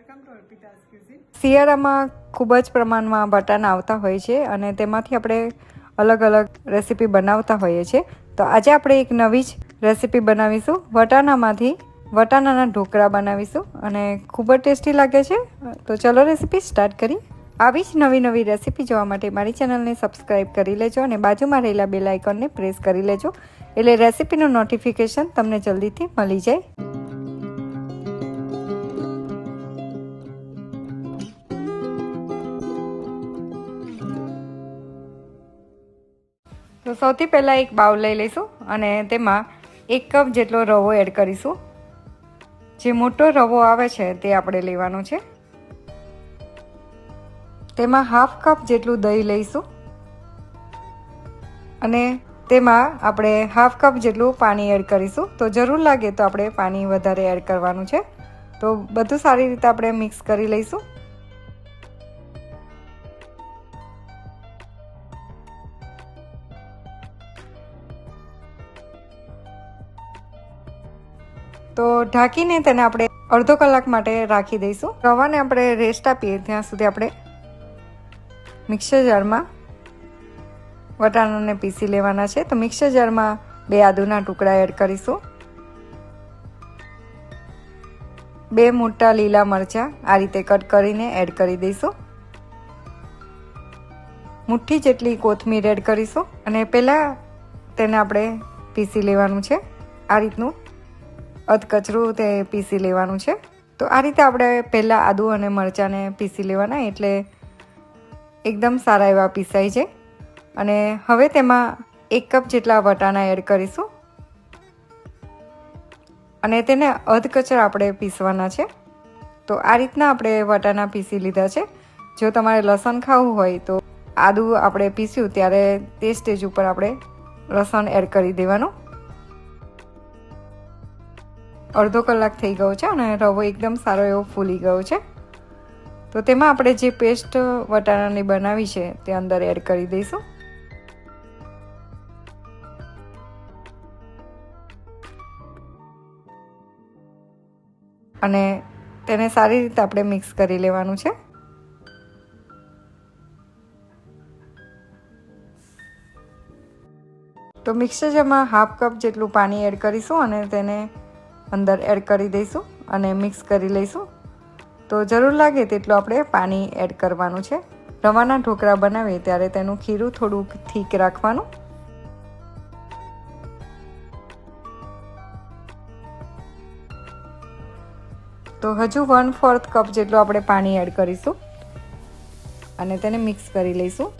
Welcome to અર્પિતાસ cuisine. શિયાળામાં ખૂબ જ પ્રમાણમાં વટાણા આવતા હોય છે અને તેમાંથી આપણે અલગ અલગ રેસીપી બનાવતા હોઈએ છીએ. તો આજે આપણે એક નવી જ રેસીપી બનાવીશું. વટાણામાંથી વટાણાના ઢોકળા બનાવીશું અને ખૂબ જ ટેસ્ટી લાગે છે. તો ચલો રેસીપી સ્ટાર્ટ કરીએ. આવી જ નવી નવી રેસીપી જોવા માટે મારી ચેનલને સબસ્ક્રાઈબ કરી લેજો અને બાજુમાં રહેલા બેલ આઇકોનને પ્રેસ કરી લેજો, એટલે રેસીપીનું નોટિફિકેશન તમને જલ્દીથી મળી જાય. તો સૌથી પહેલાં એક બાઉલ લઈ લઈશું અને તેમાં 1 કપ જેટલો રવો એડ કરીશું. જે મોટો રવો આવે છે તે આપણે લેવાનો છે. તેમાં 1/2 કપ જેટલું દહીં લઈશું અને તેમાં આપણે 1/2 કપ જેટલું પાણી એડ કરીશું. તો જરૂર લાગે તો આપણે પાણી વધારે એડ કરવાનું છે. તો બધું સારી રીતે આપણે મિક્સ કરી લઈશું. તો ઢાંકીને તેને આપણે અડધો કલાક માટે રાખી દઈશું. રવાને આપણે રેસ્ટ આપીએ ત્યાં સુધી આપણે મિક્સર જારમાં વટાણાને પીસી લેવાના છે. તો મિક્સર જારમાં 2 આદુના ટુકડા એડ કરીશું, 2 મોટા લીલા મરચાં આ રીતે કટ કરીને એડ કરી દઈશું, મુઠ્ઠી જેટલી કોથમીર એડ કરીશું અને પહેલાં તેને આપણે પીસી લેવાનું છે. આ રીતનું અધકચરું તે પીસી લેવાનું છે. તો આ રીતે આપણે પહેલાં આદુ અને મરચાંને પીસી લેવાના, એટલે એકદમ સારા એવા પીસાઈ છે. અને હવે તેમાં 1 કપ જેટલા વટાણા એડ કરીશું અને તેને અધકચરા આપણે પીસવાના છે. તો આ રીતના આપણે વટાણા પીસી લીધા છે. જો તમારે લસણ ખાવું હોય તો આદુ આપણે પીસ્યું ત્યારે તે સ્ટેજ ઉપર આપણે લસણ એડ કરી દેવાનું. અડધો કલાક થઈ ગયો છે અને રવો એકદમ સારો એવો ફૂલી ગયો છે. તો તેમાં આપણે જે પેસ્ટ વટાણાની બનાવી છે તે અંદર એડ કરી દઈશું. અને તેને સારી રીતે આપણે મિક્સ કરી લેવાનું છે. તો મિક્સર જારમાં 1/2 કપ જેટલું પાણી એડ કરીશું અને તેને અંદર એડ કરી દઈશું અને મિક્સ કરી લઈશું. તો જરૂર લાગે તેટલું આપણે પાણી એડ કરવાનું છે. રવાના ઢોકળા બનાવીએ ત્યારે તેનું ખીરું થોડુંક થીક રાખવાનું. તો હજુ 1/4 કપ જેટલું આપણે પાણી એડ કરીશું અને તેને મિક્સ કરી લઈશું.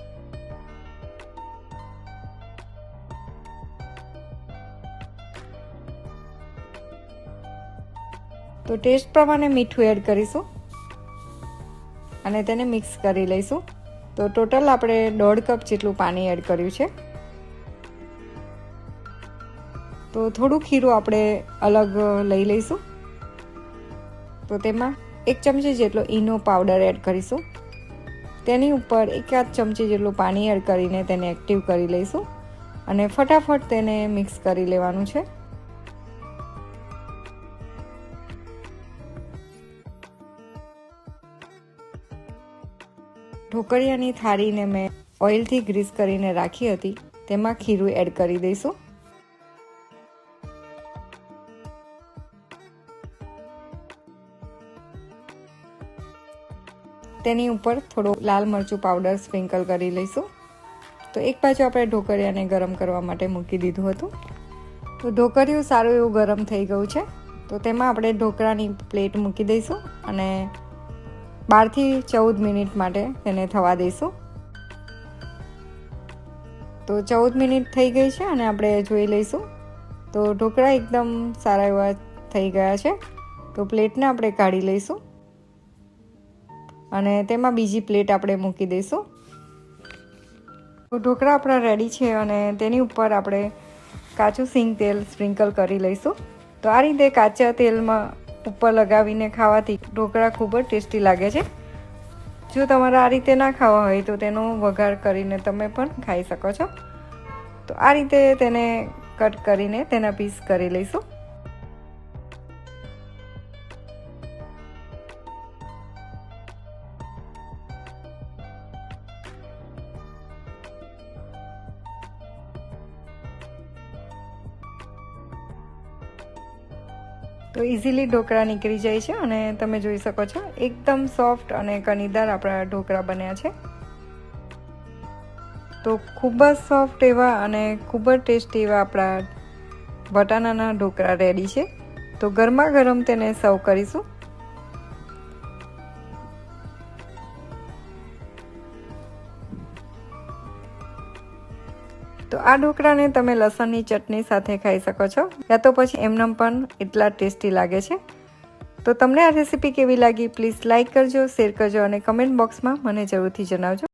તો ટેસ્ટ પ્રમાણે મીઠું એડ કરીશું અને તેને મિક્સ કરી લઈશું. તો ટોટલ આપણે 1/2 કપ જેટલું પાણી એડ કર્યું છે. તો થોડું ખીરું આપણે અલગ લઈ લઈશું. તો તેમાં 1 ચમચી જેટલો ઈનો પાવડર એડ કરીશું. તેની ઉપર 1/2 ચમચી જેટલું પાણી એડ કરીને તેને એક્ટિવ કરી લઈશું અને ફટાફટ તેને મિક્સ કરી લેવાનું છે. ઢોકળિયાની થાળીને મેં ઓઇલથી ગ્રીસ કરીને રાખી હતી, તેમાં ખીરું એડ કરી દઈશું. તેની ઉપર થોડો લાલ મરચું પાવડર સ્પ્રિંકલ કરી લઈશું. તો એક બાજુ આપણે ઢોકળિયાને ગરમ કરવા માટે મૂકી દીધું હતું. તો ઢોકળિયું સારું એવું ગરમ થઈ ગયું છે. તો તેમાં આપણે ઢોકળાની પ્લેટ મૂકી દઈશું અને 12 થી 14 મિનિટ માટે તેને થવા દઈશું. તો 14 મિનિટ થઈ ગઈ છે અને આપણે જોઈ લઈશું. તો ઢોકળા એકદમ સારા એવા થઈ ગયા છે. તો પ્લેટને આપણે કાઢી લઈશું અને તેમાં બીજી પ્લેટ આપણે મૂકી દઈશું. તો ઢોકળા આપણા રેડી છે અને તેની ઉપર આપણે કાચું સિંગ તેલ સ્પ્રિંકલ કરી લઈશું. તો આ રીતે કાચા તેલમાં ઉપર લગાવીને ખાવાથી ઢોકળા ખૂબ જ ટેસ્ટી લાગે છે. જો તમારે આ રીતે ના ખાવા હોય તો તેનો વઘાર કરીને તમે પણ ખાઈ શકો છો. તો આ રીતે તેને કટ કરીને તેના પીસ કરી લઈશું. તો ઇઝીલી ઢોકળા નીકળી જાય છે અને તમે જોઈ શકો છો એકદમ સોફ્ટ અને કણીદાર આપણા ઢોકળા બન્યા છે। તો ખૂબ જ સોફ્ટ એવા અને ખૂબ જ ટેસ્ટી એવા આપણા વટાણાના ઢોકળા રેડી છે। તો ગરમા ગરમ તેને સર્વ કરીશું। તો આ ઢોકળાને તમે લસણની ચટણી સાથે ખાઈ શકો છો યા તો પછી એમનેમ પણ એટલા ટેસ્ટી લાગે છે। તો તમને આ રેસીપી કેવી લાગી પ્લીઝ લાઇક કરજો, શેર કરજો અને કમેન્ટ બોક્સમાં મને જરૂરથી જણાવજો।